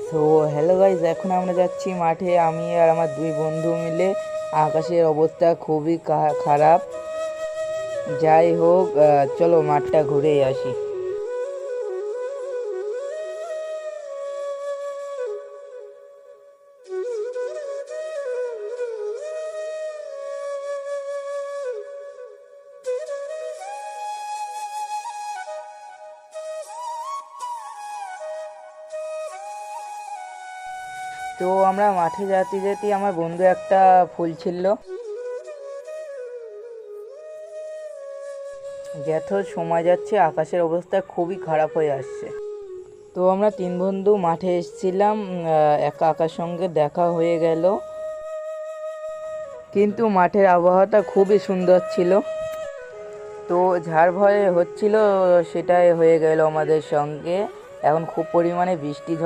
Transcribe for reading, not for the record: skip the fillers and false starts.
So hello guys, এখন আমরা যাচ্ছি মাঠে। আমি আর আমার দুই বন্ধু মিলে। আকাশের অবস্থা খুবই খারাপ। যাই হোক, চলো মাঠটা ঘুরেই আসি। তো আমরা মাঠে যেতে যেতে আমার বন্ধু একটা ফুল ছিল। যত সময় যাচ্ছে আকাশের অবস্থা খুবই খারাপ হয়ে আসছে। তো আমরা তিন বন্ধু মাঠে এসেছিলাম, একা আকার সঙ্গে দেখা হয়ে গেল। কিন্তু মাঠের আবহাওয়াটা খুবই সুন্দর ছিল। তো ঝড় ভয় হচ্ছিল, সেটাই হয়ে গেল আমাদের সঙ্গে। এখন খুব পরিমাণে বৃষ্টি